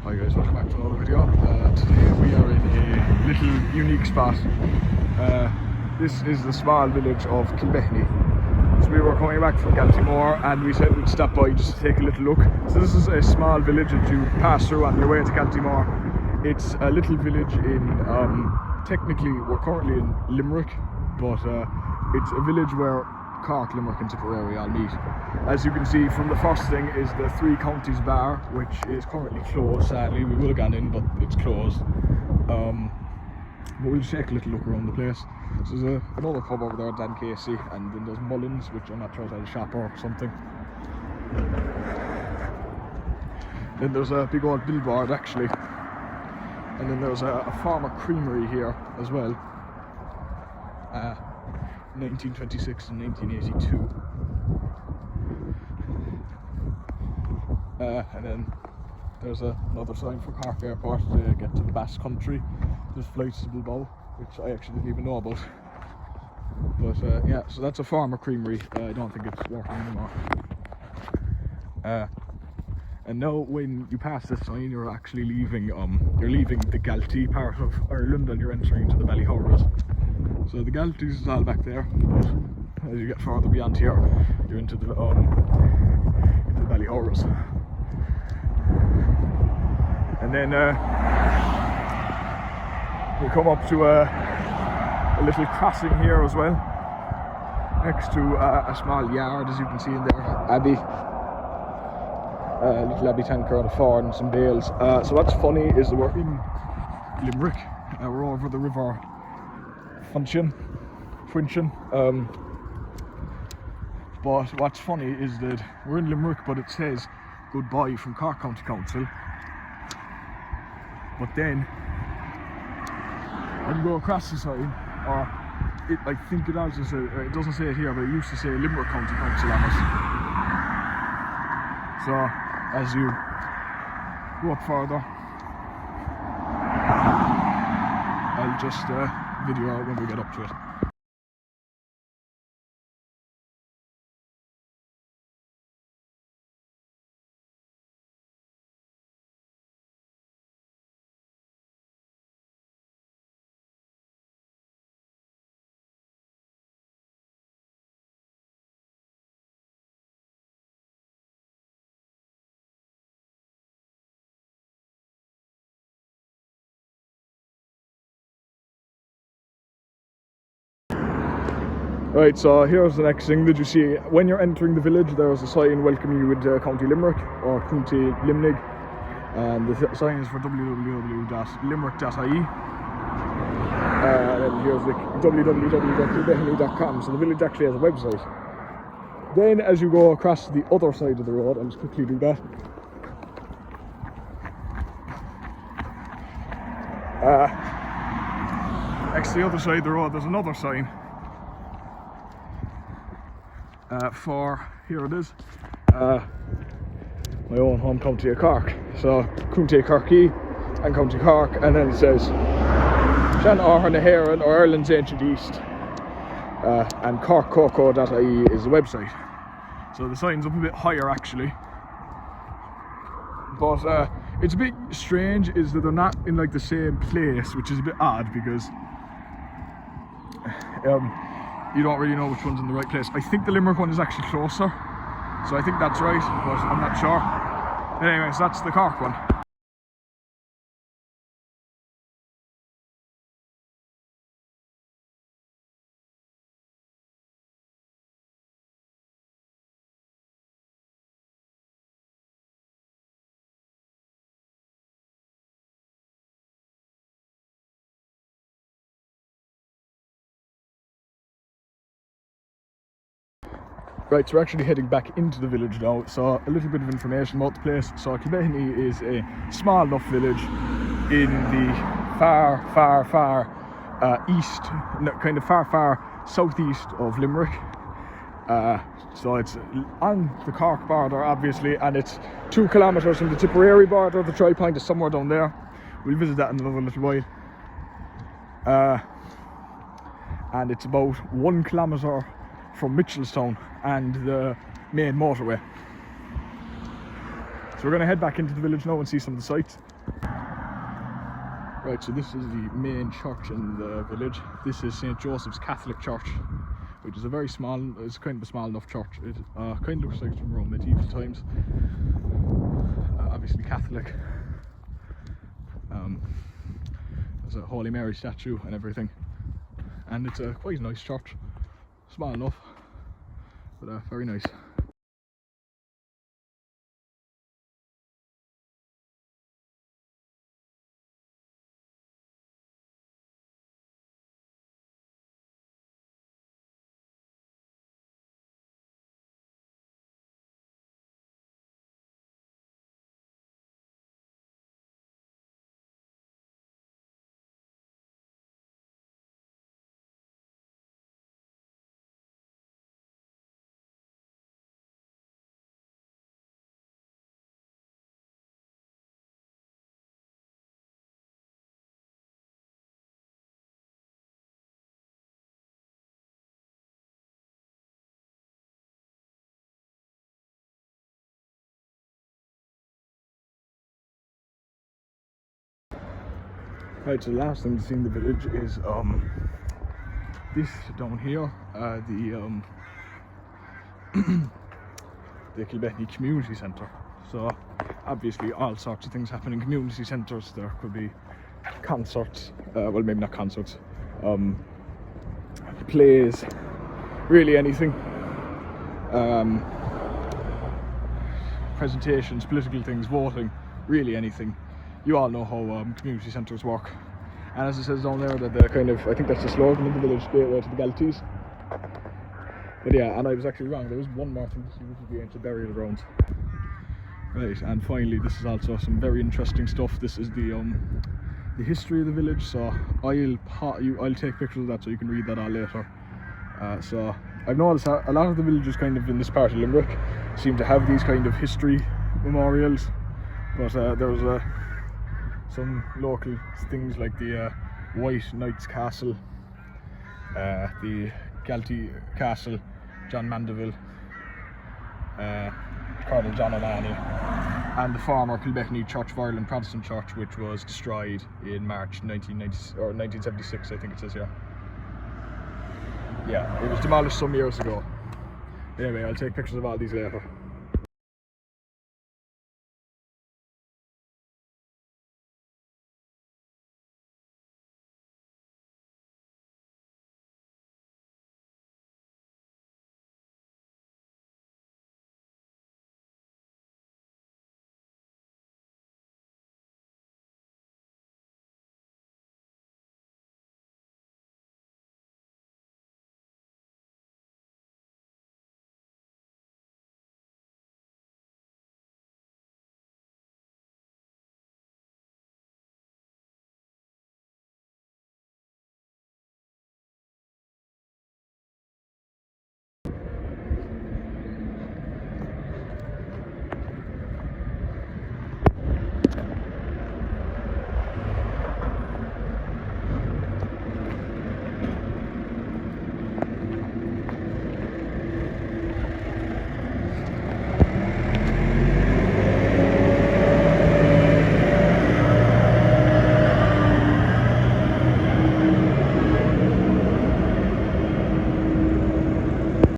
Hi guys, welcome back to another video. Today we are in a little unique spot. This is the small village of Kilbeheny. So we were coming back from Galtymore and we said we'd stop by just to take a little look. So this is a small village that you pass through on your way to Galtymore. It's a little village in, technically we're currently in Limerick, but it's a village where Cork, Limerick and Tipperary all meet. As you can see from the first thing is the Three Counties Bar, which is currently closed sadly. We would have gone in but it's closed. But we'll just take a little look around the place. So there's another pub over there, Dan Casey, and then there's Mullins, which I'm not sure is a shop or something. Then there's a big old billboard actually. And then there's a farmer creamery here as well. 1926 and 1982. And then there's another sign for Cork Airport to get to the Basque Country. There's flights to Bilbao, which I actually didn't even know about. But yeah, so that's a farmer creamery. I don't think it's working anymore. And now when you pass this sign, you're actually leaving the Galtee part of Ireland and you're entering into the Ballyhouras. So the Galtees is all back there, but as you get further beyond here, you're into the Ballyhouras. And then we come up to a little crossing here as well, next to a small yard, as you can see in there, Abbey. Little Abbey tanker on a farm and some bales. So what's funny is that we're in Limerick, we're over the river Funchion. But what's funny is that we're in Limerick, but it says goodbye from Cork County Council. But then when you go across the sign, or I think it also says, it doesn't say it here, but it used to say Limerick County Council on it. So as you go up further, I'll just video out when we get up to it. Right, so here's the next thing that you see. When you're entering the village, there's a sign welcoming you with County Limerick or County Limnig, and the sign is for www.limerick.ie. And here's the www.kilbehenny.com. So the village actually has a website. Then, as you go across the other side of the road, I'll just quickly do that. Next to the other side of the road, there's another sign. Here it is, my own home county of Cork. So County Corky and County Cork, and then it says Shan Orhan Heron or Ireland's Ancient East, and corkcoco.ie is the website. So the sign's up a bit higher actually, but it's a bit strange is that they're not in like the same place, which is a bit odd because you don't really know which one's in the right place. I think the Limerick one is actually closer, so I think that's right, but I'm not sure. Anyways, that's the Cork one. Right, so we're actually heading back into the village now, so a little bit of information about the place. So Kilbehenny is a small enough village in the far east, kind of far southeast of Limerick. So it's on the Cork border obviously, and it's 2 kilometres from the Tipperary border. The try point is somewhere down there. We'll visit that in another little while. And it's about 1 kilometre from Mitchelstown and the main motorway. So we're going to head back into the village now and see some of the sights. Right, so this is the main church in the village. This is St. Joseph's Catholic Church, which is a very small, it's kind of a small enough church. It kind of looks like it's from around medieval times. Obviously Catholic. There's a Holy Mary statue and everything. And it's a quite nice church. Small enough, but very nice. Right, so the last thing to see in the village is this down here, the Kilbehenny Community Centre. So obviously all sorts of things happen in community centres. There could be concerts, well maybe not concerts, plays, really anything, presentations, political things, voting, really anything. You all know how community centres work. And as it says down there, that the kind of, I think that's the slogan in the village, gateway to the Galties. But yeah, and I was actually wrong, there was one more thing to see, which is the ancient burial grounds. Right, and finally this is also some very interesting stuff. This is the history of the village, so I'll take pictures of that so you can read that all later. So I've noticed a lot of the villages kind of in this part of Limerick seem to have these kind of history memorials, but there was some local things like the White Knight's Castle, the Galtee Castle, John Mandeville, Cardinal John O'Mahony, and the former Kilbehenny Church of Ireland Protestant Church, which was destroyed in March 1976, I think it says here. Yeah, it was demolished some years ago. Anyway, I'll take pictures of all these later.